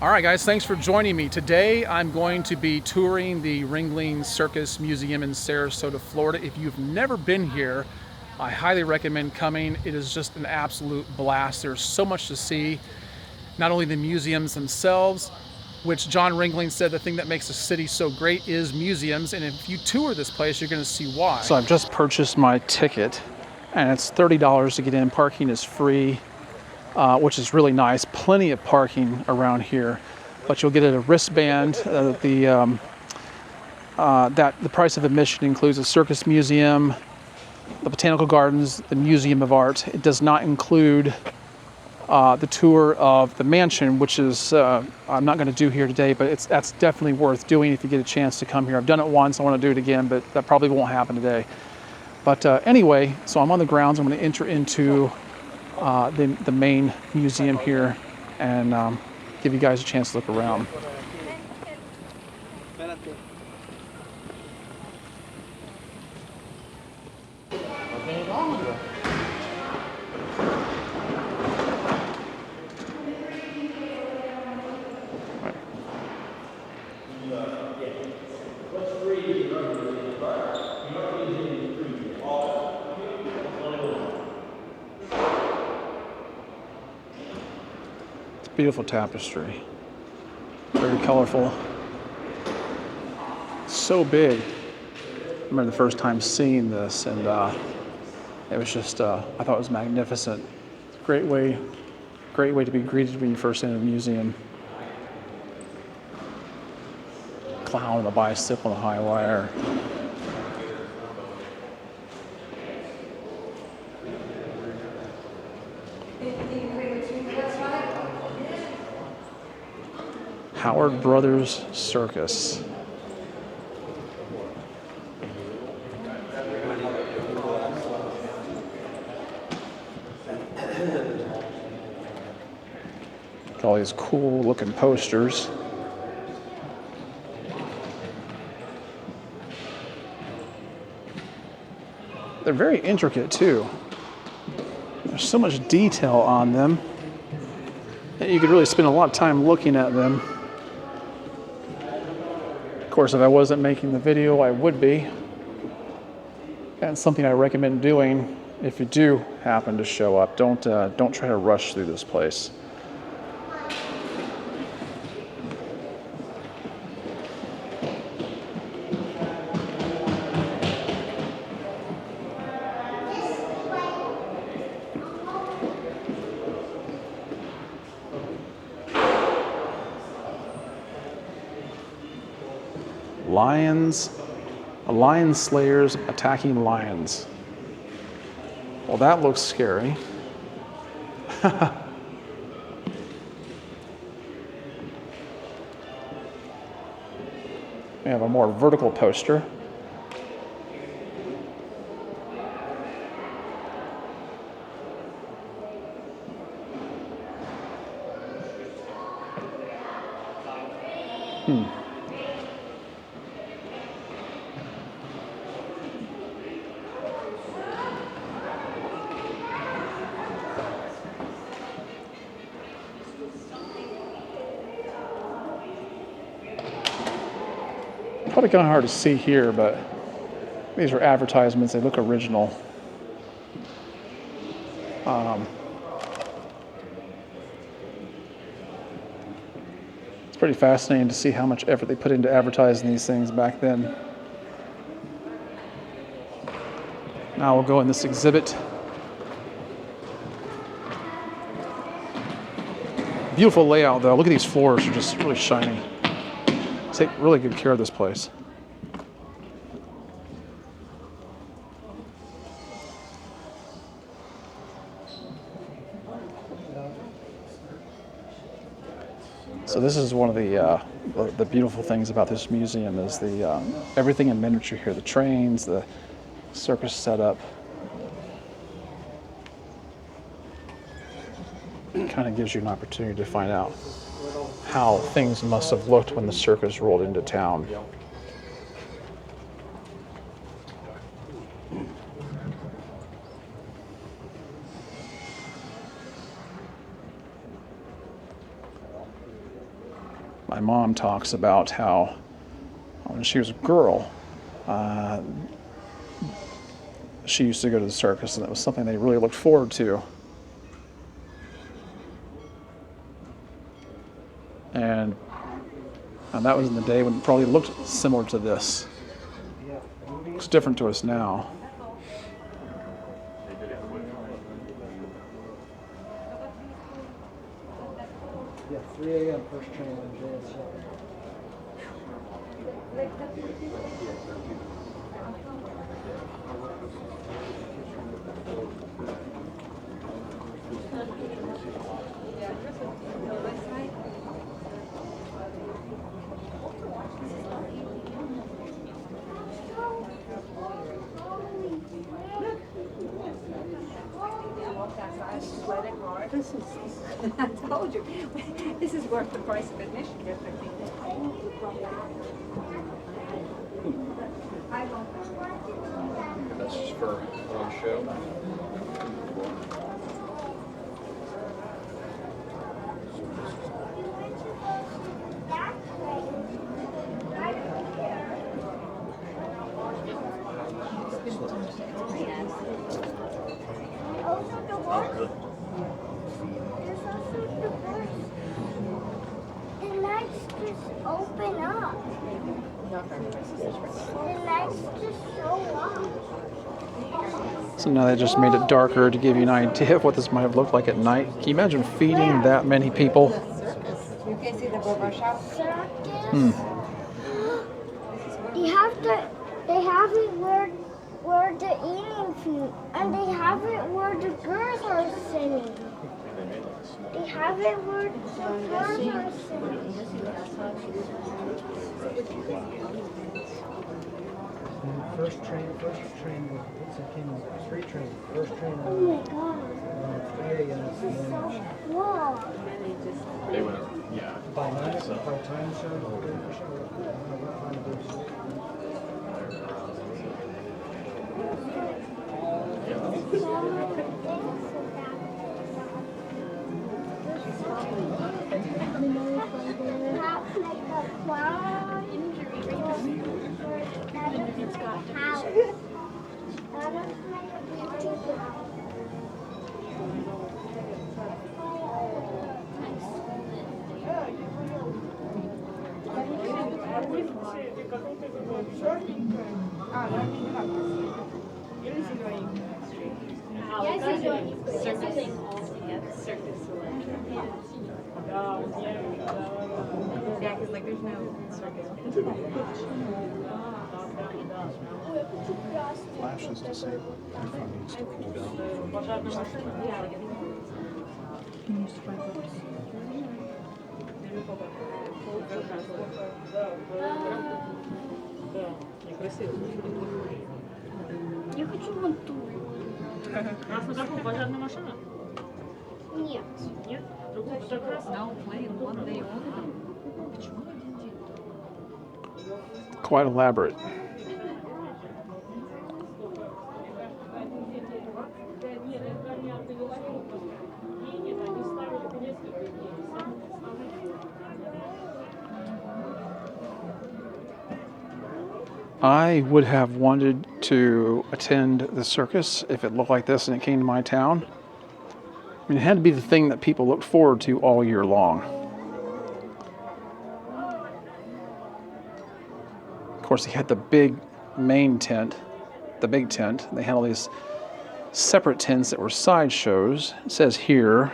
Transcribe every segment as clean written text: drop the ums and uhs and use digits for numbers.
All right, guys, thanks for joining me. Today, I'm going to be touring the Ringling Circus Museum in Sarasota, Florida. If you've never been here, I highly recommend coming. It is just an absolute blast. There's so much to see. Not only the museums themselves, which John Ringling said the thing that makes a city so great is museums. And if you tour this place, you're going to see why. So I've just purchased my ticket, and it's $30 to get in. Parking is free. Which is really nice. Plenty of parking around here, but you'll get a wristband. The price of admission includes a circus museum, the botanical gardens, the Museum of Art. It does not include the tour of the mansion, which is I'm not going to do here today, but that's definitely worth doing if you get a chance to come here. I've done it once. I want to do it again, but that probably won't happen today. But anyway, so I'm on the grounds. I'm going to enter into the main museum here and give you guys a chance to look around. Beautiful tapestry, very colorful, so big. I remember the first time seeing this, and it was just I thought it was magnificent. Great way to be greeted when you first enter the museum. Clown on the bicycle on the high wire. Howard Brothers Circus. All these cool looking posters. They're very intricate too. There's so much detail on them that you could really spend a lot of time looking at them. Of course, if I wasn't making the video, I would be. And something I recommend doing if you do happen to show up. Don't try to rush through this place. Lion slayers attacking lions. Well, that looks scary. We have a more vertical poster. Probably kind of hard to see here, but these are advertisements. They look original. It's pretty fascinating to see how much effort they put into advertising these things back then. Now we'll go in this exhibit. Beautiful layout, though. Look at these floors; they're just really shiny. Take really good care of this place. So this is one of the beautiful things about this museum is the everything in miniature here. The trains, the circus setup. It kind of gives you an opportunity to find out how things must have looked when the circus rolled into town. My mom talks about how when she was a girl, she used to go to the circus, and it was something they really looked forward to. And that was in the day when it probably looked similar to this. It's different to us now. Yeah, 3 a.m. first train on JS. I told you, this is worth the price of admission. That's just for one show. The lights just open up. The lights just show up. So now they just made it darker to give you an idea of what this might have looked like at night. Can you imagine feeding that many people? You can see the Boba shop. Circus. They have it where the eating food, and they have it where the girls are singing. They have it where the girls are singing. First train what's it came in? 3 trains. First train Oh on my god. 3 a.m. This is so cool. They went, yeah. By 9 o'clock, by time Yeah, because like there's no circus. Flashes to say if he needs to cool down. Я хочу вон ту. Раз на какую пожарную машину? Нет. Нет? Другую как раз. Quite elaborate. I would have wanted to attend the circus if it looked like this and it came to my town. I mean, it had to be the thing that people looked forward to all year long. Of course, they had the big main tent, the big tent. They had all these separate tents that were sideshows. It says here,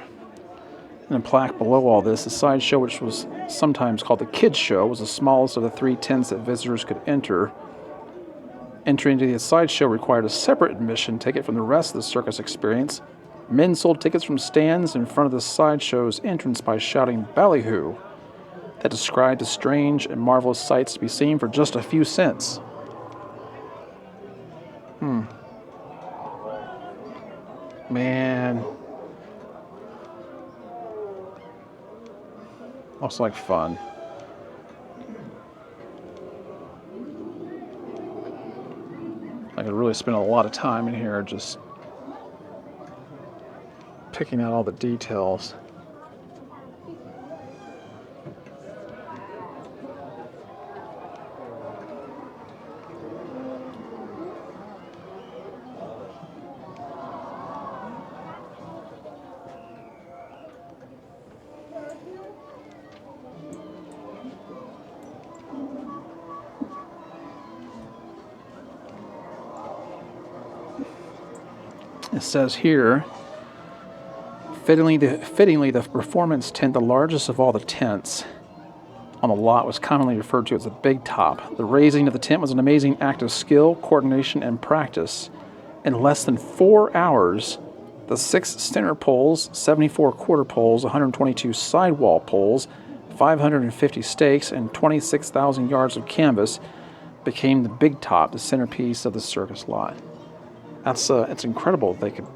in a plaque below all this, the sideshow, which was sometimes called the kids show, was the smallest of the 3 tents that visitors could enter. Entry into the sideshow required a separate admission ticket from the rest of the circus experience. Men sold tickets from stands in front of the sideshow's entrance by shouting ballyhoo that described the strange and marvelous sights to be seen for just a few cents. Man. Looks like fun. I could really spend a lot of time in here just picking out all the details. It says here, fittingly, the performance tent, the largest of all the tents on the lot, was commonly referred to as a big top. The raising of the tent was an amazing act of skill, coordination, and practice. In less than 4 hours, the 6 center poles, 74 quarter poles, 122 sidewall poles, 550 stakes, and 26,000 yards of canvas became the big top, the centerpiece of the circus lot. It's incredible they could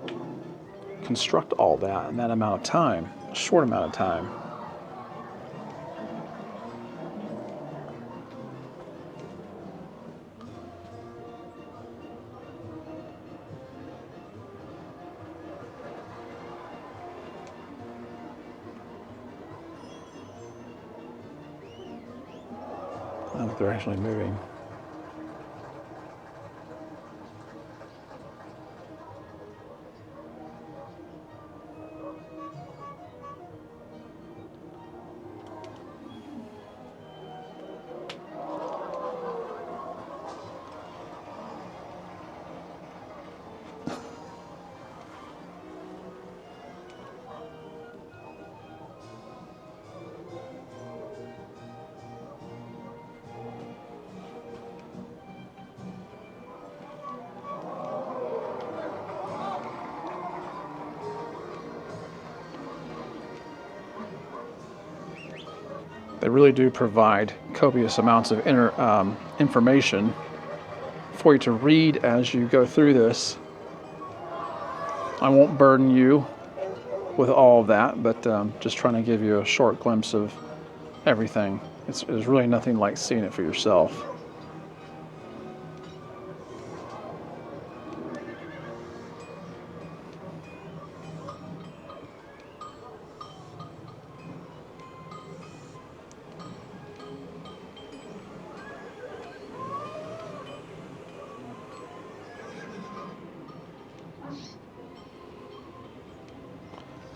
construct all that in that amount of time, a short amount of time. I think they're actually moving. They really do provide copious amounts of information for you to read as you go through this. I won't burden you with all of that, but just trying to give you a short glimpse of everything. It's really nothing like seeing it for yourself.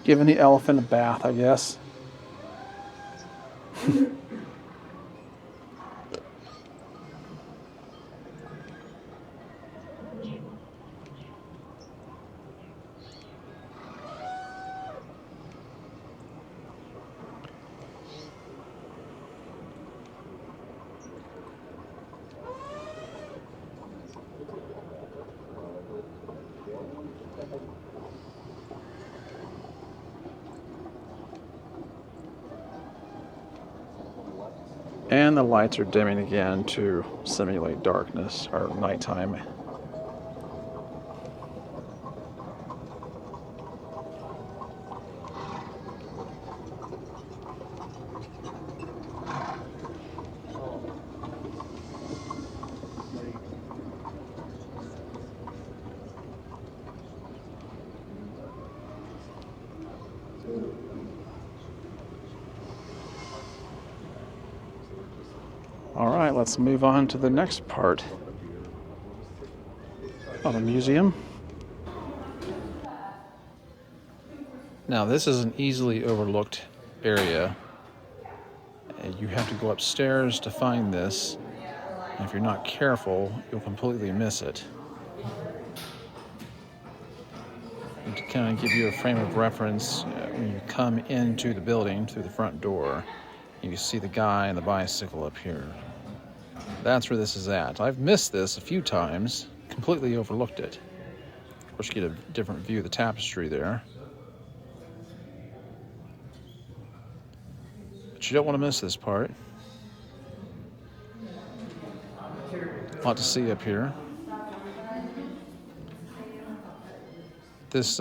Giving the elephant a bath, I guess. And the lights are dimming again to simulate darkness or nighttime. All right, let's move on to the next part of the museum. Now, this is an easily overlooked area. You have to go upstairs to find this. And if you're not careful, you'll completely miss it. And to kind of give you a frame of reference, when you come into the building through the front door, you can see the guy and the bicycle up here. That's where this is at. I've missed this a few times, completely overlooked it. Of course, you get a different view of the tapestry there. But you don't want to miss this part. A lot to see up here. This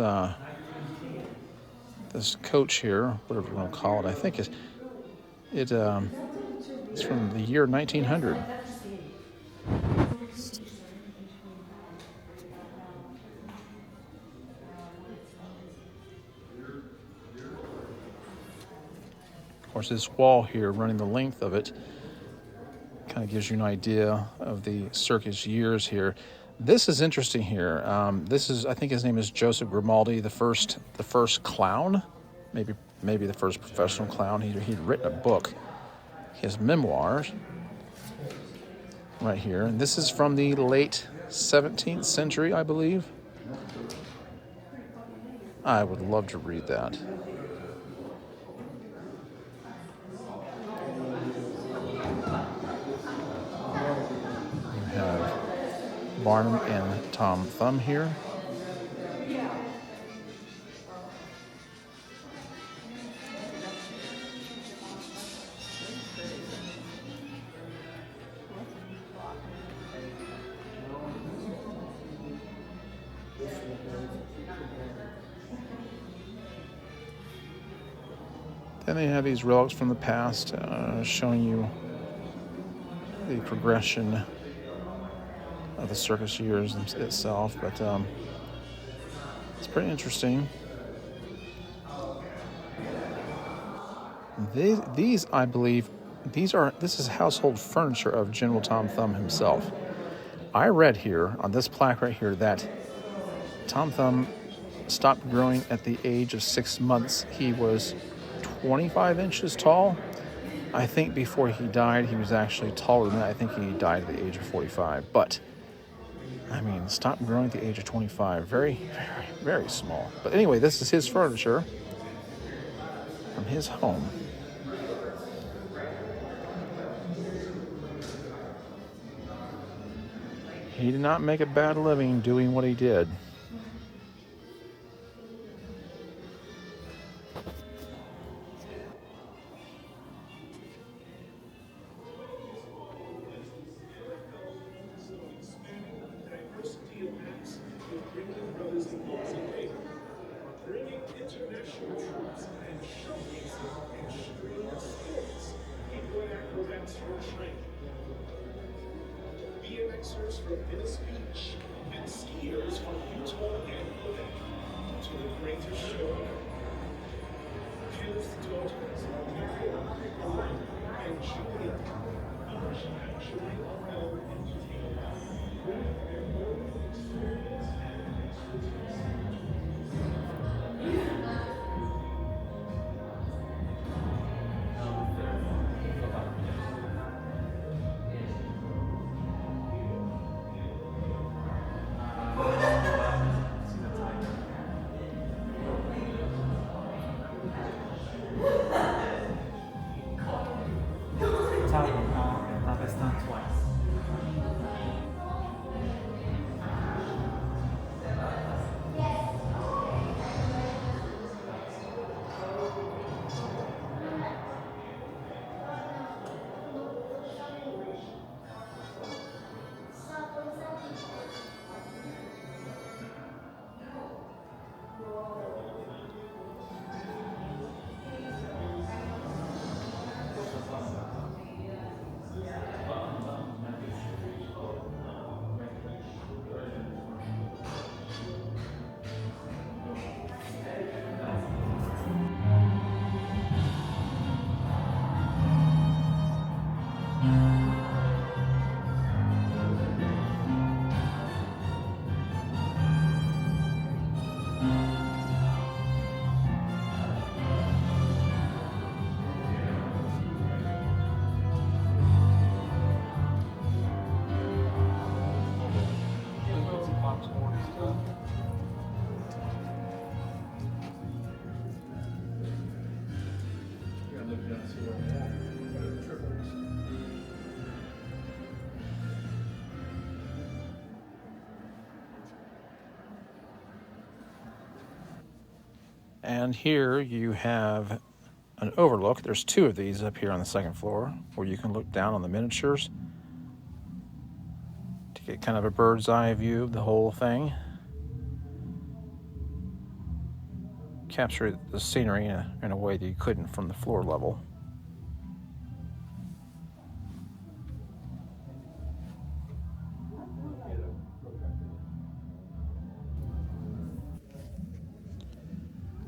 coach here, whatever you want to call it, I think it's from the year 1900. Of course, this wall here, running the length of it, kind of gives you an idea of the circus years here. This is interesting here. This is, I think his name is Joseph Grimaldi, the first clown, maybe the first professional clown. He'd written a book, his memoirs, right here. And this is from the late 17th century, I believe. I would love to read that. You have Barnum and Tom Thumb here. Then they have these relics from the past showing you the progression of the circus years itself, but it's pretty interesting. These, I believe, this is household furniture of General Tom Thumb himself. I read here on this plaque right here that Tom Thumb stopped growing at the age of 6 months. He was 25 inches tall. I think before he died, he was actually taller than that. I think he died at the age of 45. But, I mean, stopped growing at the age of 25. Very, very, very small. But anyway, this is his furniture from his home. He did not make a bad living doing what he did. BMXers from Venice Beach and skiers from untold and to the greatest show. His daughters, Muriel, and Julia, each actually fell into And here you have an overlook. There's two of these up here on the second floor where you can look down on the miniatures to get kind of a bird's eye view of the whole thing. Capture the scenery in a way that you couldn't from the floor level.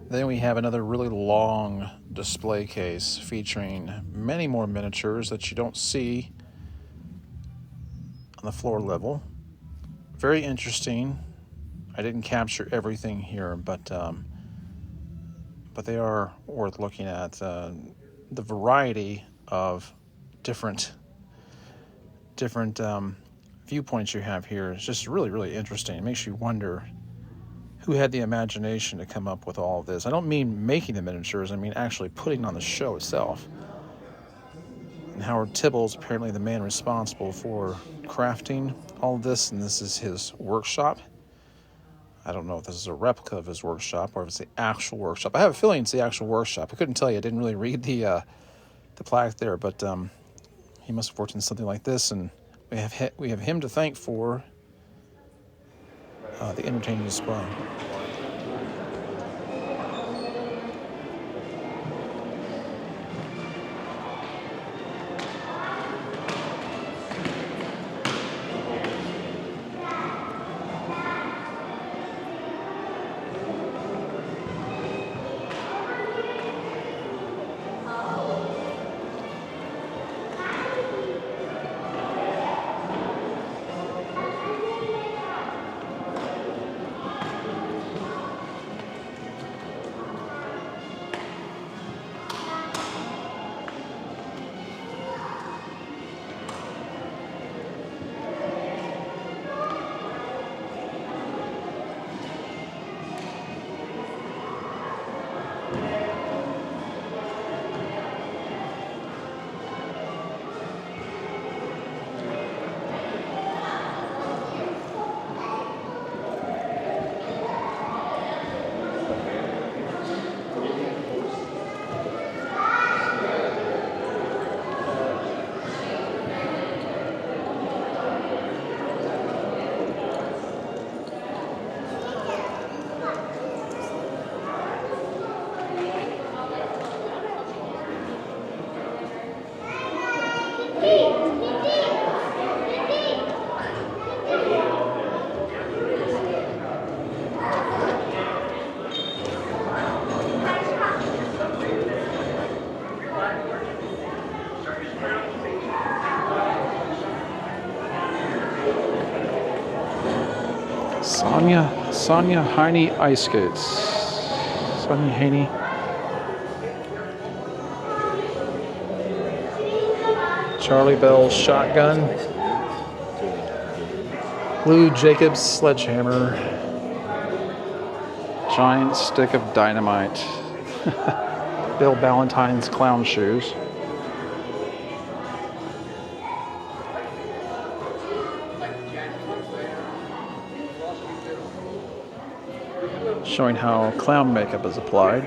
Then we have another really long display case featuring many more miniatures that you don't see on the floor level. Very interesting. I didn't capture everything here, but they are worth looking at. The variety of different viewpoints you have here is just really, really interesting. It makes you wonder who had the imagination to come up with all of this. I don't mean making the miniatures, I mean actually putting on the show itself. And Howard Tibble's apparently the man responsible for crafting all of this, and this is his workshop. I don't know if this is a replica of his workshop or if it's the actual workshop. I have a feeling it's the actual workshop. I couldn't tell you. I didn't really read the plaque there, but he must have worked in something like this, and we have him to thank for the entertaining display. Sonia Heine Ice Skates. Sonia Heine. Charlie Bell Shotgun. Lou Jacobs Sledgehammer. Giant Stick of Dynamite. Bill Ballantyne's Clown Shoes. Showing how clown makeup is applied.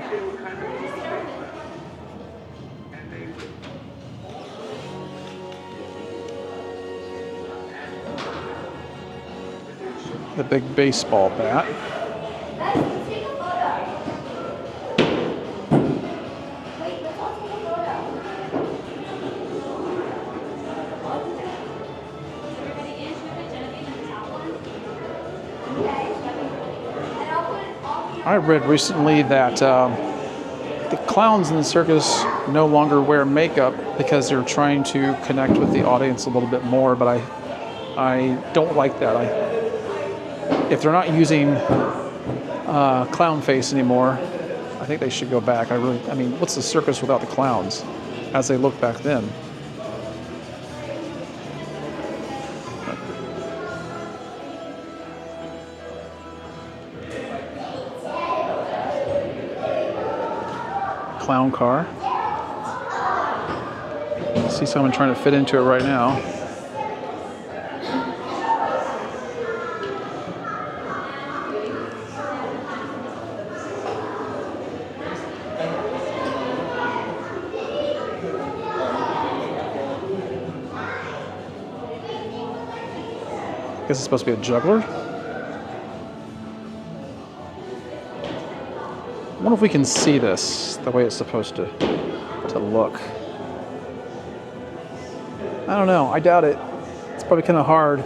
The big baseball bat. I read recently that the clowns in the circus no longer wear makeup because they're trying to connect with the audience a little bit more, but I don't like that. If they're not using clown face anymore, I think they should go back. I mean, what's the circus without the clowns as they look back then? Clown car. See someone trying to fit into it right now. I guess it's supposed to be a juggler. I wonder if we can see this the way it's supposed to look. I don't know. I doubt it. It's probably kind of hard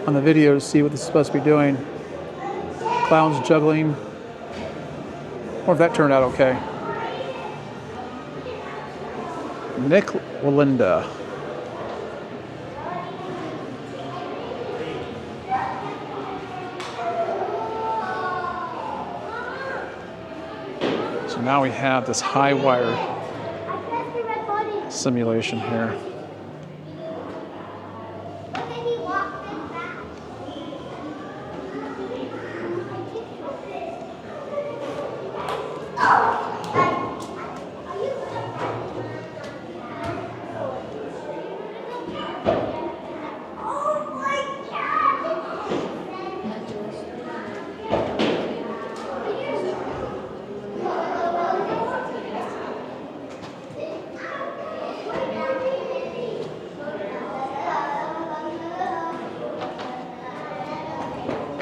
on the video to see what this is supposed to be doing. Clowns juggling. Or if that turned out okay. Nick Walinda. So now we have this high wire simulation here.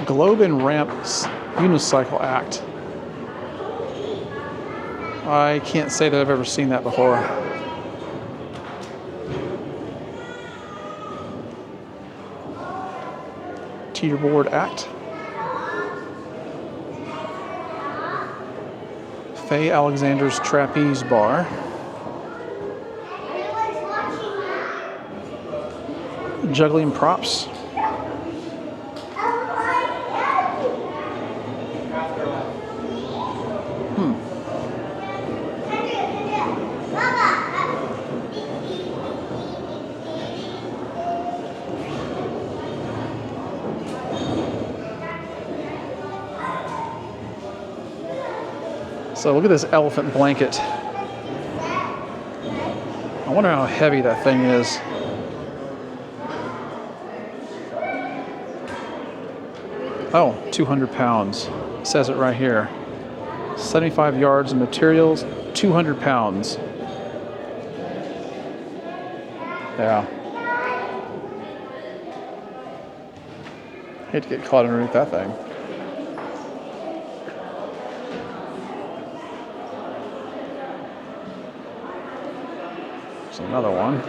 Globe and Ramp Unicycle Act. I can't say that I've ever seen that before. Teeterboard Act. Faye Alexander's Trapeze Bar. Juggling props. So look at this elephant blanket. I wonder how heavy that thing is. Oh, 200 pounds. It says it right here. 75 yards of materials, 200 pounds. Yeah. Hate to get caught underneath that thing. There's another one.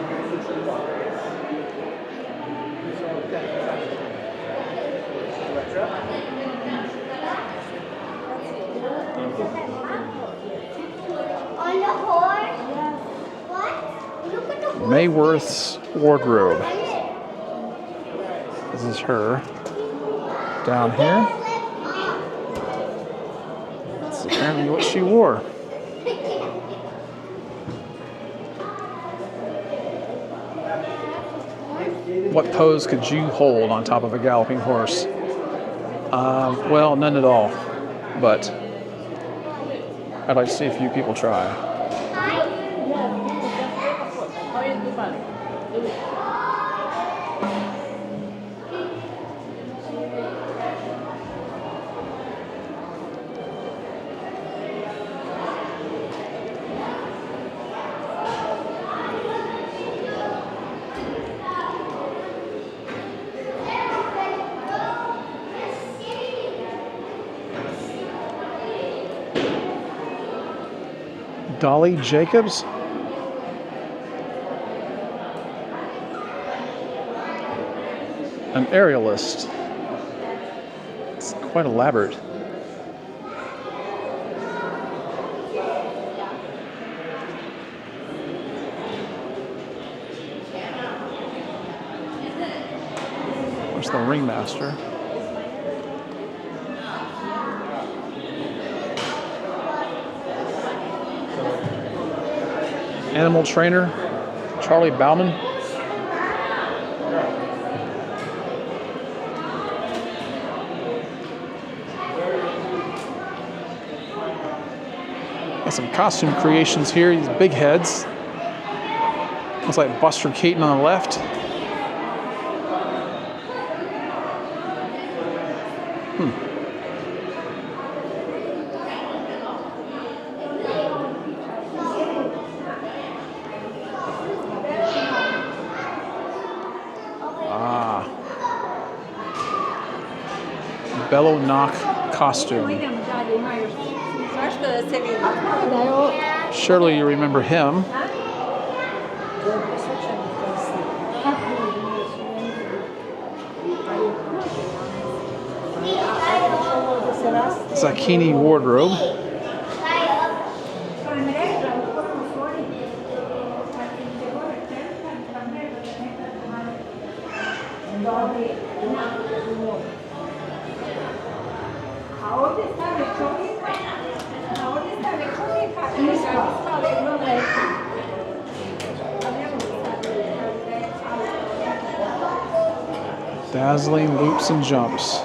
On the horse? What? Look at the horse. Mayworth's wardrobe. This is her. Down here. That's apparently what she wore. What pose could you hold on top of a galloping horse? Well, none at all. But I'd like to see a few people try. Dolly Jacobs. An aerialist. It's quite elaborate. There's the ringmaster. Animal trainer, Charlie Bauman. Got some costume creations here, these big heads. Looks like Buster Keaton on the left. Bellow knock costume. Surely you remember him. Zucchini wardrobe. Dazzling loops and jumps.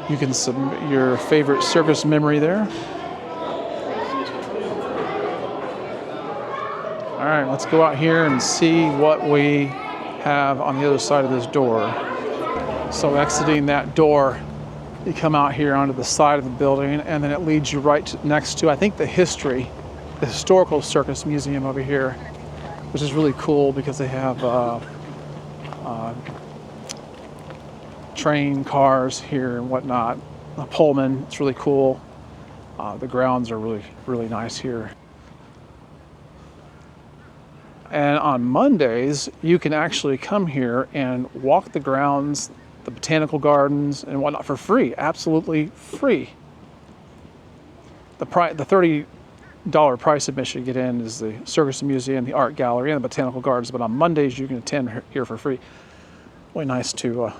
You can submit your favorite circus memory there. let's go out here and see what we have on the other side of this door. So exiting that door, you come out here onto the side of the building, and then it leads you right next to, I think, the historical circus museum over here, which is really cool because they have train cars here and whatnot. A Pullman, it's really cool. The grounds are really, really nice here. And on Mondays, you can actually come here and walk the grounds, the botanical gardens and whatnot for free, absolutely free. The $30 price admission you get in is the Circus Museum, the Art Gallery, and the Botanical Gardens, but on Mondays you can attend here for free. Really nice to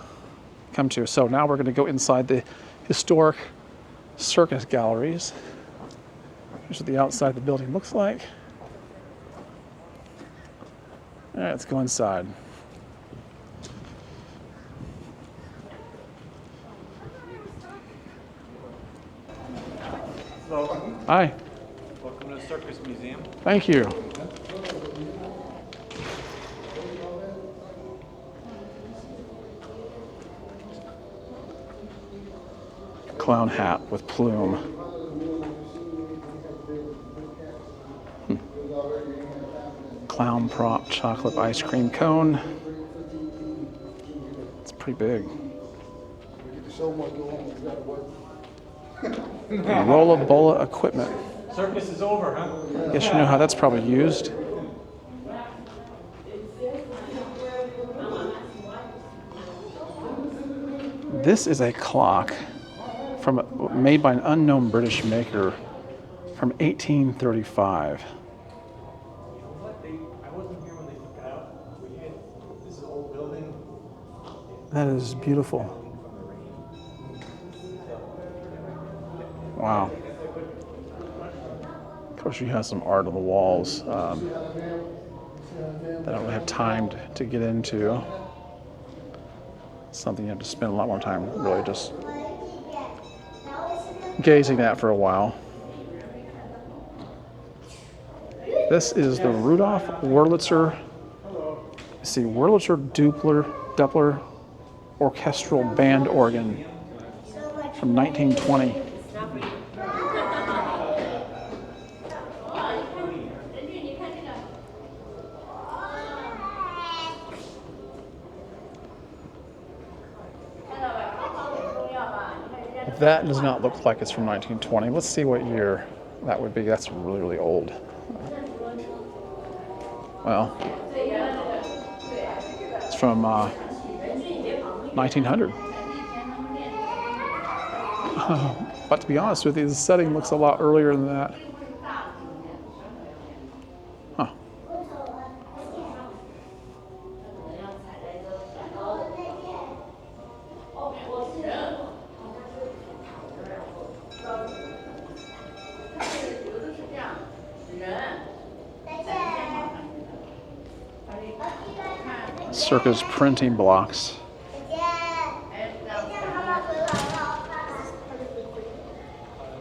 come to. So now we're going to go inside the historic circus galleries. Here's what the outside of the building looks like. All right, let's go inside. Hello. Hi. Welcome to the Circus Museum. Thank you. Clown hat with plume. Clown prop chocolate ice cream cone. It's pretty big. Rolla Bola equipment. Circus is over, huh? Guess you know how that's probably used. This is a clock made by an unknown British maker from 1835. That is beautiful. Wow. Of course, you have some art on the walls that I don't really have time to get into. Something you have to spend a lot more time really just gazing at for a while. This is the Rudolf Wurlitzer, Wurlitzer Doppler orchestral band organ from 1920. That does not look like it's from 1920. Let's see what year that would be. That's really, really old. Well, it's from 1900. But to be honest with you, the setting looks a lot earlier than that. Huh. Circus printing blocks.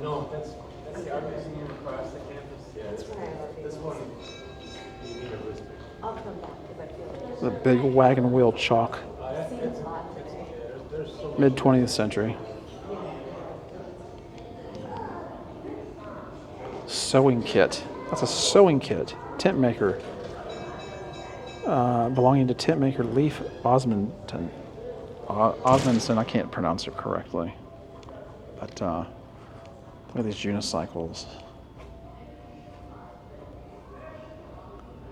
No, that's the art museum across the campus. Yeah, this one. The big wagon wheel chalk. Mid 20th century. Sewing kit. That's a sewing kit. Tent maker. Belonging to tent maker Leif Osmondson. Osmondson, I can't pronounce it correctly. But look at these unicycles.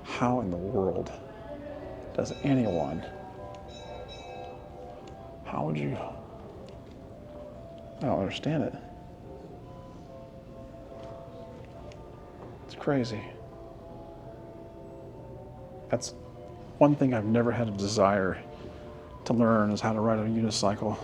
How in the world does anyone, how would you, I don't understand it. It's crazy. That's one thing I've never had a desire to learn is how to ride a unicycle.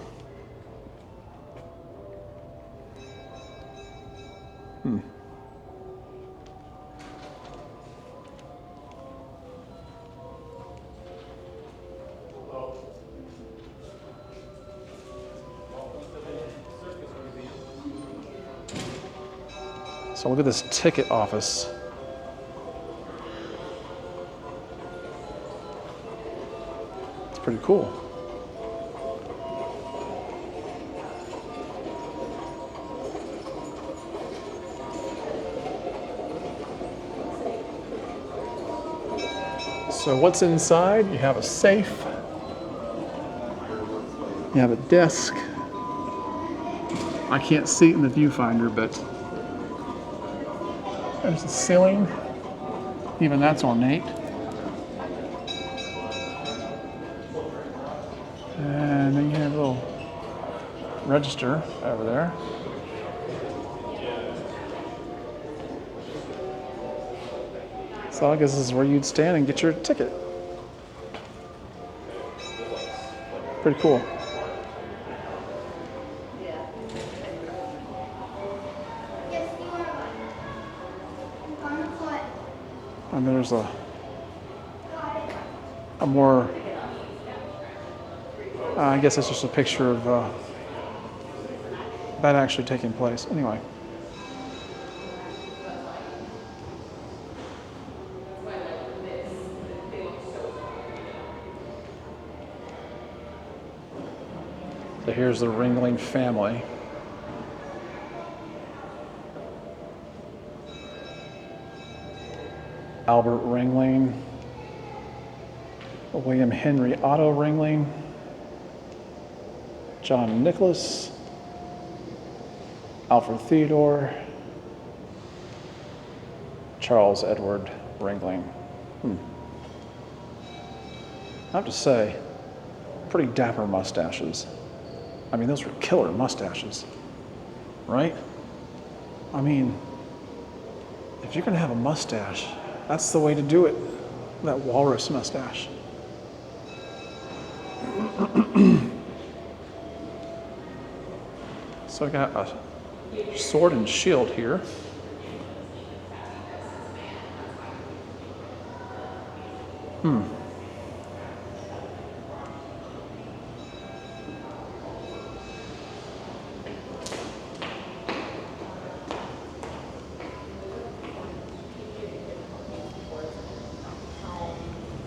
So look at this ticket office. pretty cool. So what's inside? You have a safe. You have a desk. I can't see it in the viewfinder, but there's the ceiling. Even that's ornate. And then you have a little register over there. So I guess this is where you'd stand and get your ticket. Pretty cool. And there's a more, I guess it's just a picture of that actually taking place. Anyway. So here's the Ringling family. Albert Ringling, William Henry Otto Ringling, John Nicholas, Alfred Theodore, Charles Edward Ringling. I have to say, pretty dapper mustaches. I mean, those were killer mustaches, right? I mean, if you're gonna have a mustache, that's the way to do it, that walrus mustache. So I got a sword and shield here.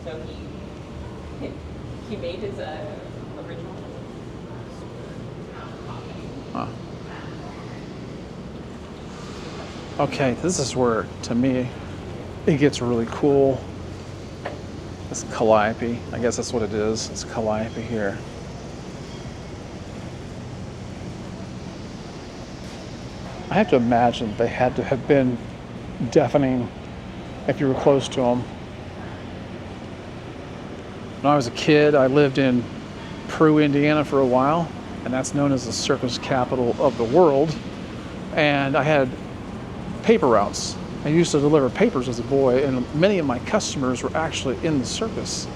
So he made his original. Huh. Okay, this is where, to me, it gets really cool. It's calliope. I guess that's what it is. It's calliope here. I have to imagine they had to have been deafening if you were close to them. When I was a kid, I lived in Peru, Indiana for a while, and that's known as the circus capital of the world. And I had paper routes. I used to deliver papers as a boy, and many of my customers were actually in the circus,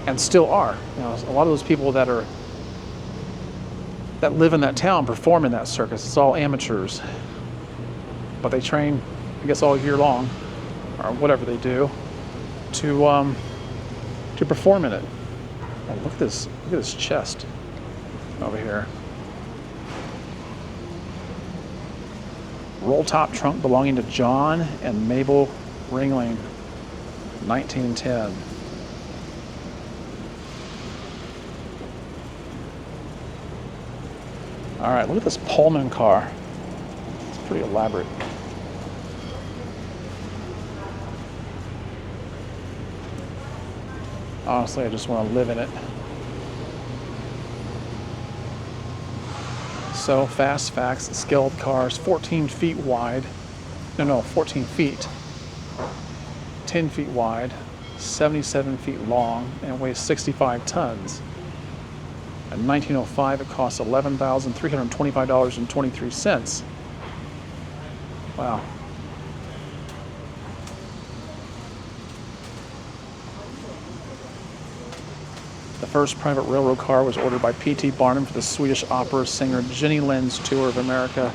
and still are. You know, a lot of those people that live in that town perform in that circus. It's all amateurs, but they train, I guess, all year long, or whatever they do, to perform in it. Oh, look at this! Look at this chest over here. Roll top trunk belonging to John and Mabel Ringling, 1910. All right, look at this Pullman car. It's pretty elaborate. Honestly, I just want to live in it. So, fast facts, skilled cars, 14 feet wide. No, 14 feet. 10 feet wide, 77 feet long, and weighs 65 tons. In 1905, it cost $11,325.23. Wow. The first private railroad car was ordered by P.T. Barnum for the Swedish opera singer Jenny Lind's tour of America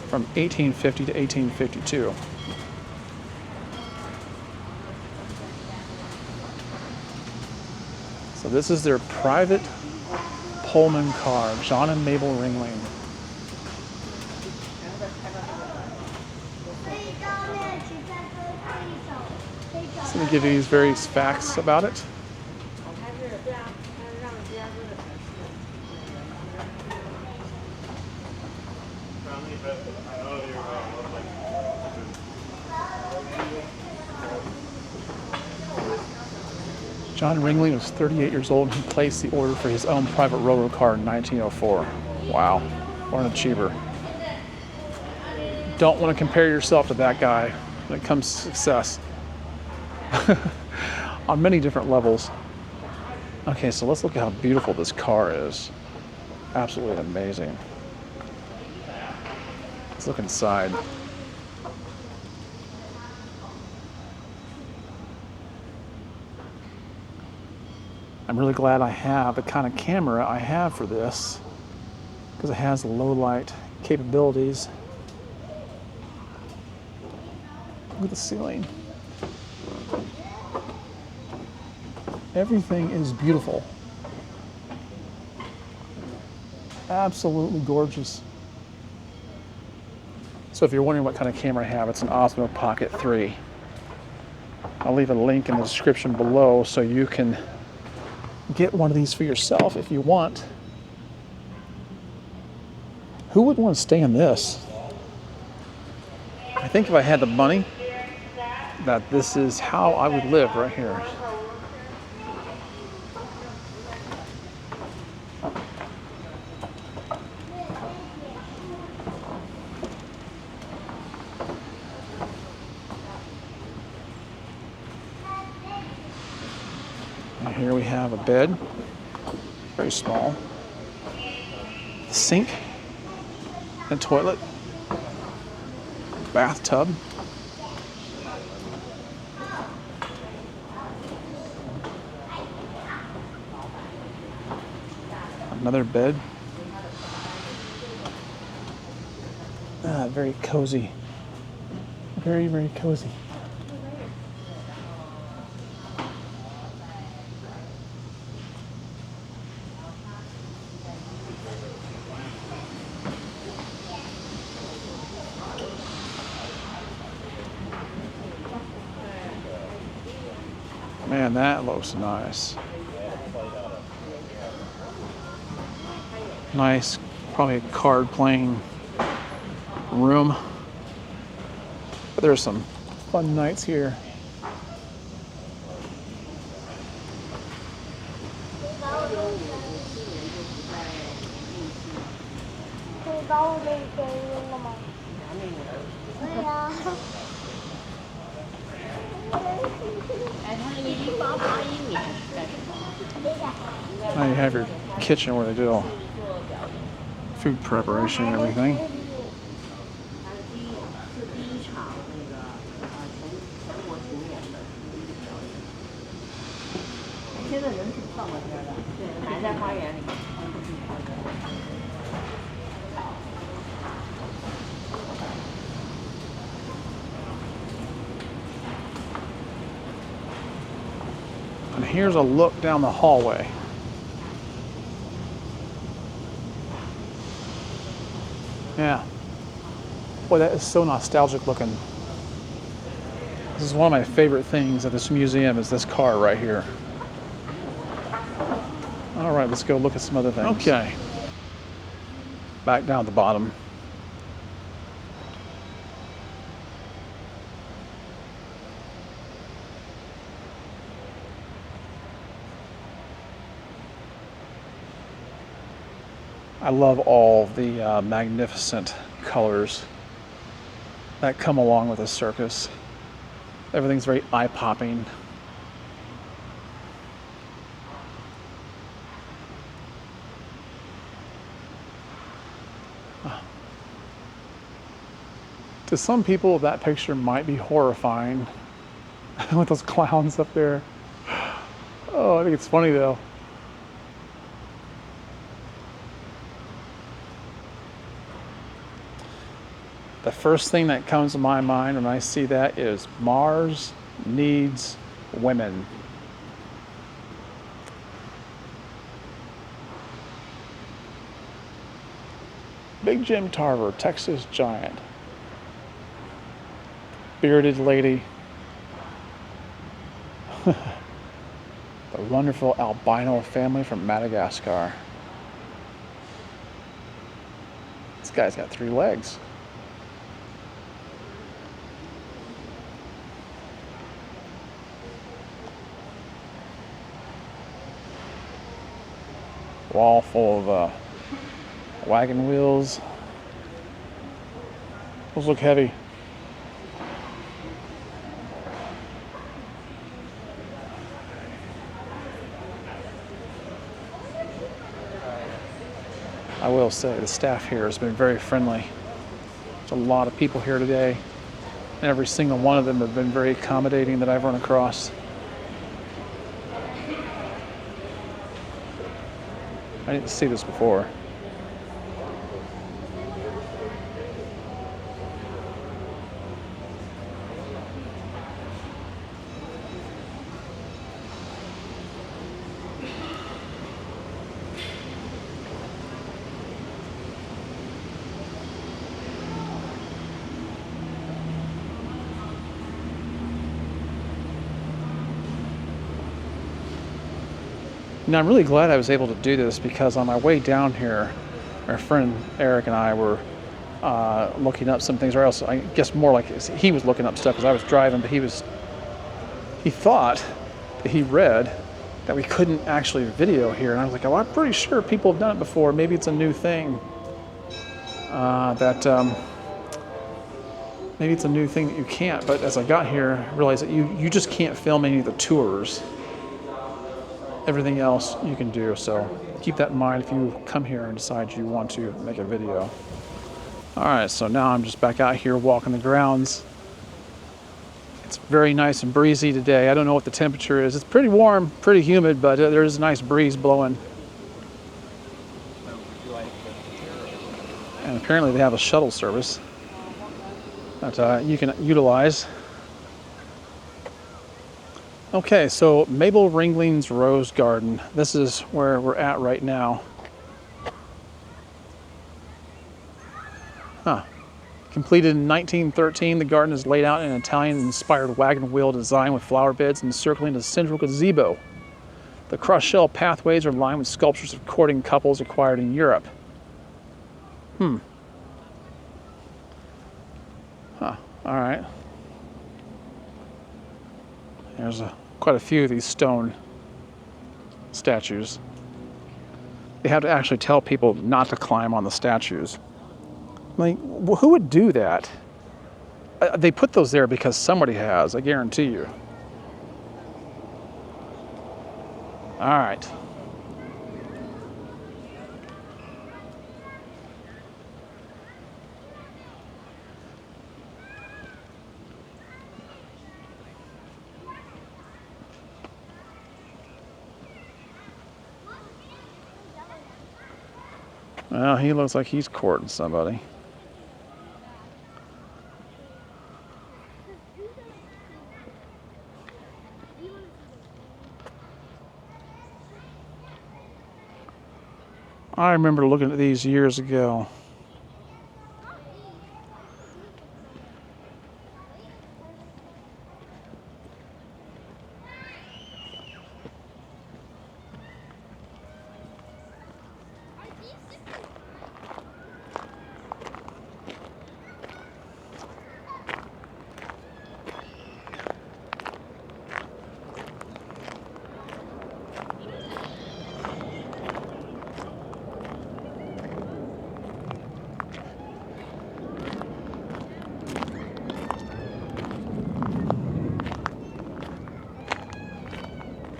from 1850 to 1852. So this is their private Pullman car, John and Mabel Ringling. So let me give you these various facts about it. John Ringling was 38 years old and he placed the order for his own private railroad car in 1904. Wow, what an achiever. Don't want to compare yourself to that guy when it comes to success. On many different levels. Okay, so let's look at how beautiful this car is. Absolutely amazing. Let's look inside. I'm really glad I have the kind of camera I have for this because it has low light capabilities. Look at the ceiling. Everything is beautiful. Absolutely gorgeous. So if you're wondering what kind of camera I have, it's an Osmo Pocket 3. I'll leave a link in the description below so you can get one of these for yourself if you want. Who would want to stay in this? I think if I had the money, that this is how I would live right here. And here we have a bed, very small, sink, a toilet, bathtub, another bed. Very cozy. Very, very cozy. Man, that looks nice. Nice, probably a card playing room. But there's some fun nights here. Now you have your kitchen where they do all food preparation and everything. And here's a look down the hallway. Yeah. Boy, that is so nostalgic looking. This is one of my favorite things at this museum is this car right here. All right, let's go look at some other things. Okay. Back down at the bottom. I love all the magnificent colors that come along with a circus. Everything's very eye-popping. To some people, that picture might be horrifying with those clowns up there. Oh, I think it's funny though. The first thing that comes to my mind when I see that is Mars needs women. Big Jim Tarver, Texas Giant. Bearded lady. The wonderful albino family from Madagascar. This guy's got 3 legs. Wall full of wagon wheels. Those look heavy. I will say the staff here has been very friendly. There's a lot of people here today, and every single one of them have been very accommodating that I've run across. I didn't see this before. Now, I'm really glad I was able to do this because on my way down here, my friend Eric and I were looking up some things, or else I guess more like he was looking up stuff as I was driving, but he thought that he read that we couldn't actually video here, and I was like, oh, I'm pretty sure people have done it before. Maybe it's a new thing maybe it's a new thing that you can't. But as I got here, I realized that you just can't film any of the tours. Everything else you can do, so keep that in mind if you come here and decide you want to make a video. All right, so now I'm just back out here walking the grounds. It's very nice and breezy today. I don't know what the temperature is. It's pretty warm, pretty humid, but there's a nice breeze blowing. And apparently they have a shuttle service that you can utilize. Okay, so Mabel Ringling's Rose Garden. This is where we're at right now. Completed in 1913, the garden is laid out in an Italian-inspired wagon wheel design with flower beds encircling the central gazebo. The cross-shell pathways are lined with sculptures of courting couples acquired in Europe. All right. There's quite a few of these stone statues. They have to actually tell people not to climb on the statues. Like, who would do that? They put those there because somebody has, I guarantee you. All right. Well, he looks like he's courting somebody. I remember looking at these years ago.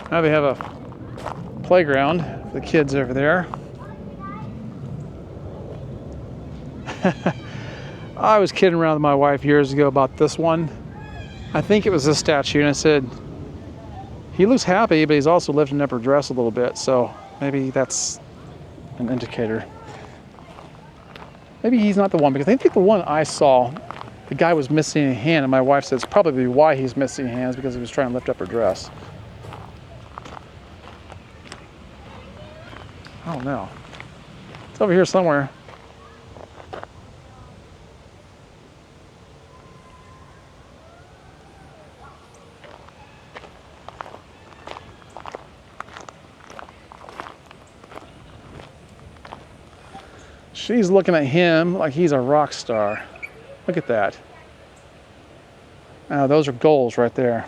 Now they have a playground for the kids over there. I was kidding around with my wife years ago about this one. I think it was this statue, and I said, he looks happy, but he's also lifting up her dress a little bit, so maybe that's an indicator. Maybe he's not the one, because I think the one I saw, the guy was missing a hand, and my wife said it's probably why he's missing hands, because he was trying to lift up her dress. I don't know. It's over here somewhere. She's looking at him like he's a rock star. Look at that. Now, those are goals right there.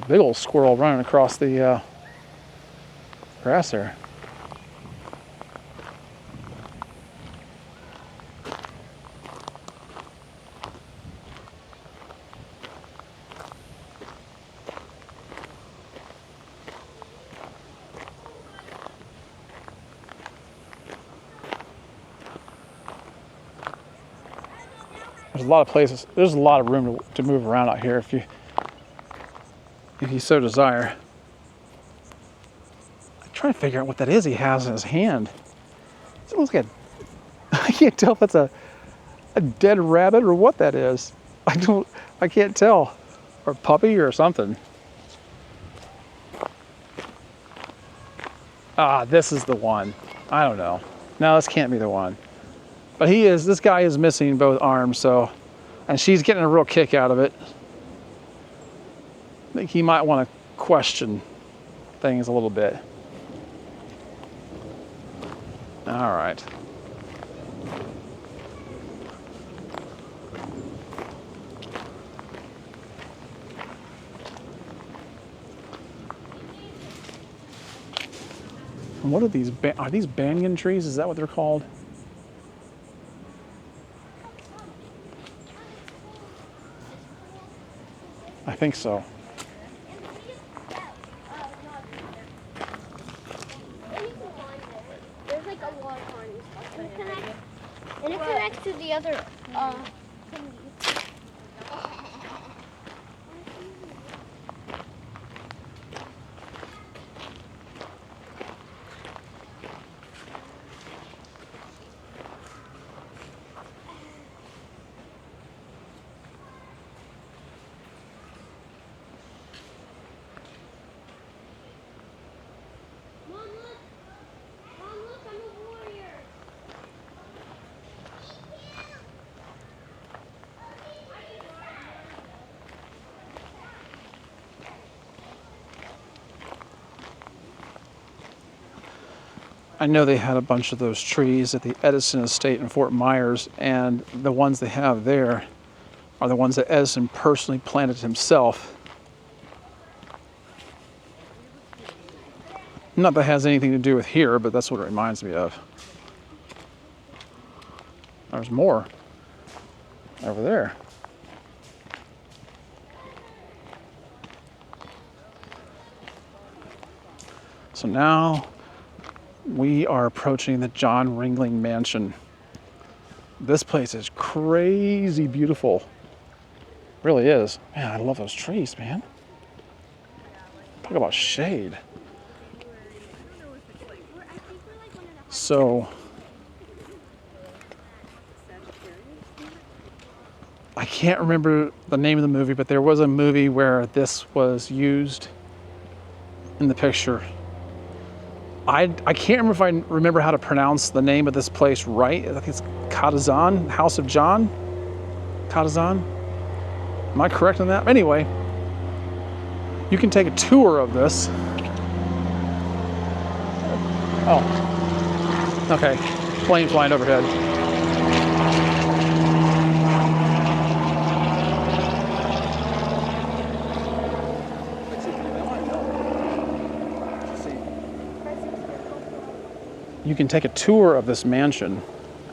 big old squirrel running across the grass there. There's a lot of places. There's a lot of room to move around out here if you so desire. I'm trying to figure out what that is he has in his hand. It looks like I can't tell if that's a dead rabbit or what that is. I can't tell. Or a puppy or something. Ah, this is the one. I don't know. No, this can't be the one. But this guy is missing both arms, and she's getting a real kick out of it. I think he might want to question things a little bit. All right. And what are these? Are these banyan trees? Is that what they're called? I think so. There's like a lot of harness. And it connects to the other thingy. I know they had a bunch of those trees at the Edison Estate in Fort Myers, and the ones they have there are the ones that Edison personally planted himself. Not that it has anything to do with here, but that's what it reminds me of. There's more over there. So now we are approaching the John Ringling Mansion. This place is crazy beautiful. Really is. Man, I love those trees, man. Talk about shade. So, I can't remember the name of the movie, but there was a movie where this was used in the picture. I can't remember if I remember how to pronounce the name of this place right. I think it's Katazan, House of John. Katazan. Am I correct on that? Anyway, you can take a tour of this. Oh, okay. Plane flying overhead. You can take a tour of this mansion,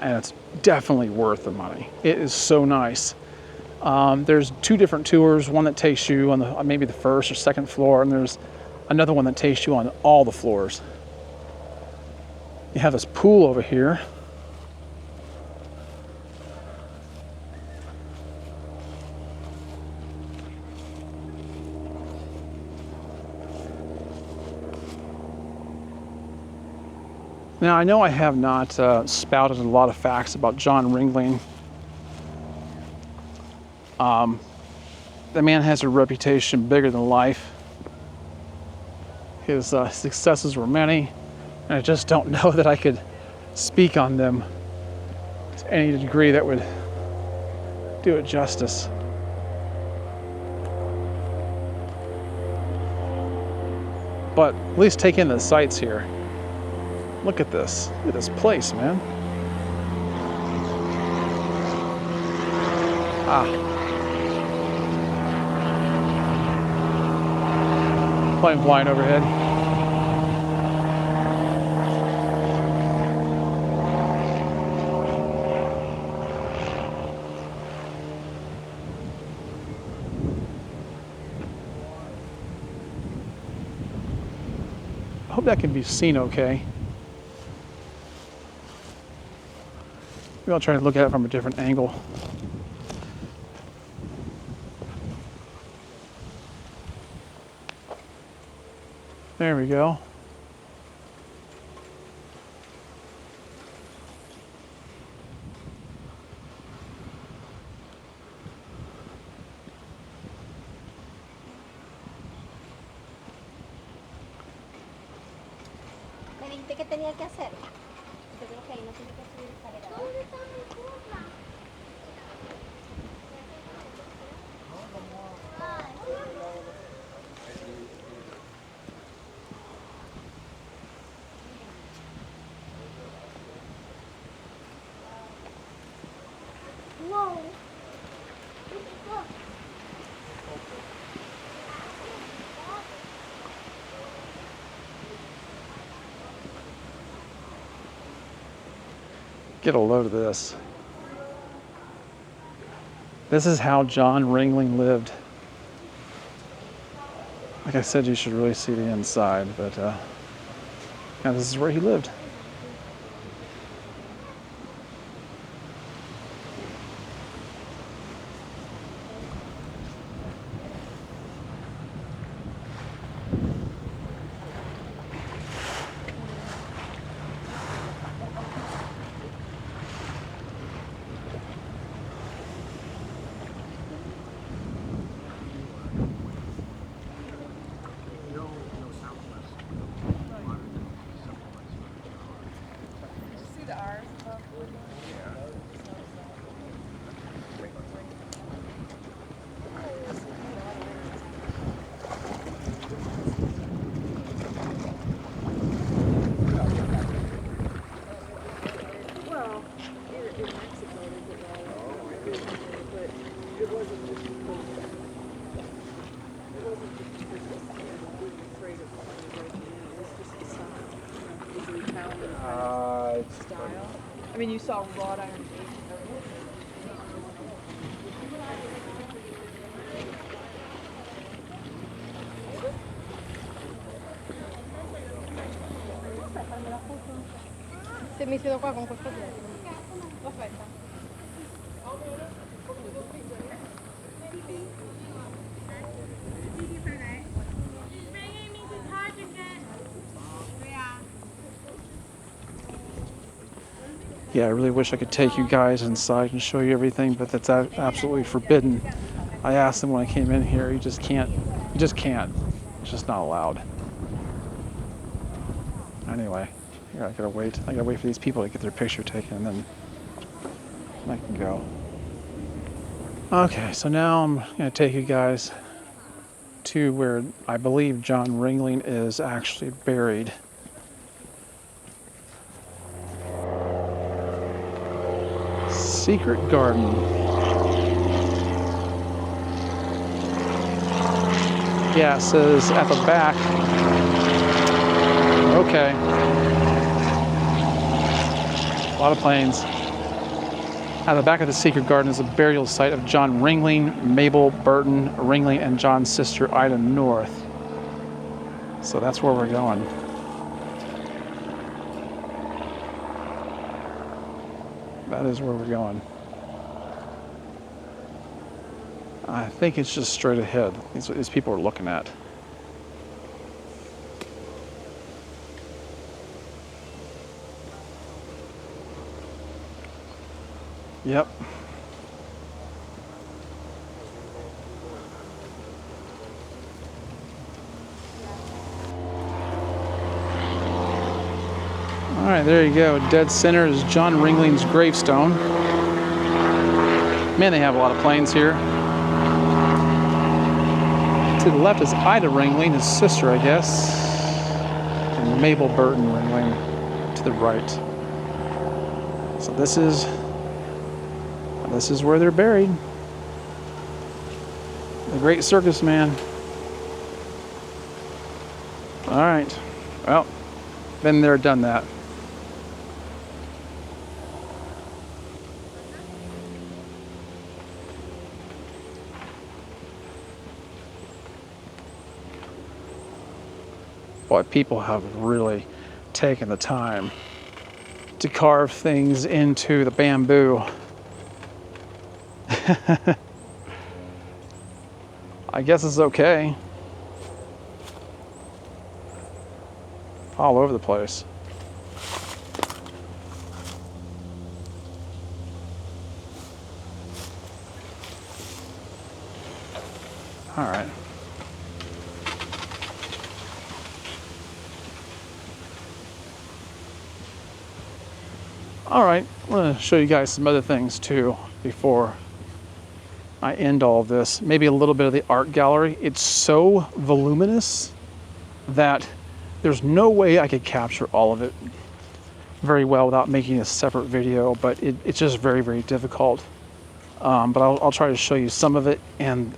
and it's definitely worth the money. It is so nice. There's two different tours, one that takes you on maybe the first or second floor, and there's another one that takes you on all the floors. You have this pool over here. Now, I know I have not spouted a lot of facts about John Ringling. The man has a reputation bigger than life. His successes were many, and I just don't know that I could speak on them to any degree that would do it justice. But at least take in the sights here. Look at this. Look at this place, man. Plane flying overhead. I hope that can be seen okay. Maybe I'll try to look at it from a different angle. There we go. Me dijiste que tenía que hacer. Yo creo que ahí no tiene que subir escalera. ¿Dónde está mi curva? Whoa. Look. Get a load of this. This is how John Ringling lived. Like I said, you should really see the inside, but yeah, this is where he lived. I mean, you saw wrought iron. Se mi siedo qua con questo dietro. Aspetta. Yeah, I really wish I could take you guys inside and show you everything, but that's absolutely forbidden. I asked him when I came in here, he just can't. He just can't. It's just not allowed. Anyway, here, I gotta wait. I gotta wait for these people to get their picture taken, and then I can go. Okay, so now I'm gonna take you guys to where I believe John Ringling is actually buried. Secret garden. Yeah, it says at the back. Okay. A lot of planes. At the back of the secret garden is a burial site of John Ringling, Mabel Ringling, and John's sister Ida North. So that's where we're going. That is where we're going. I think it's just straight ahead. That's what these people are looking at. Yep. All right, there you go. Dead center is John Ringling's gravestone. Man, they have a lot of planes here. To the left is Ida Ringling, his sister, I guess. And Mabel Ringling to the right. So this is where they're buried. The great circus man. All right. Well, been there, done that. Boy, people have really taken the time to carve things into the bamboo. I guess it's okay. All over the place. All right. All right, I'm gonna show you guys some other things too before I end all of this. Maybe a little bit of the art gallery. It's so voluminous that there's no way I could capture all of it very well without making a separate video, but it's just very, very difficult. But I'll try to show you some of it and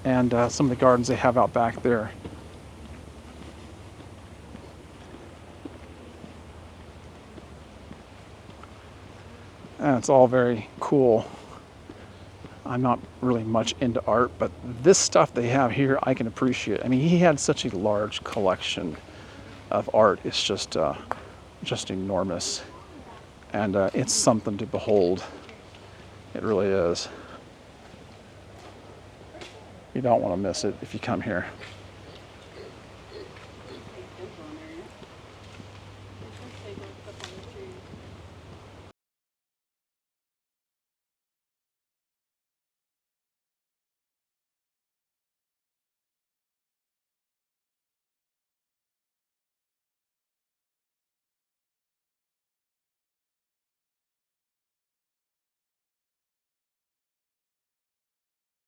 some of the gardens they have out back there. And it's all very cool. I'm not really much into art, but this stuff they have here, I can appreciate. I mean, he had such a large collection of art. It's just enormous. And it's something to behold. It really is. You don't want to miss it if you come here.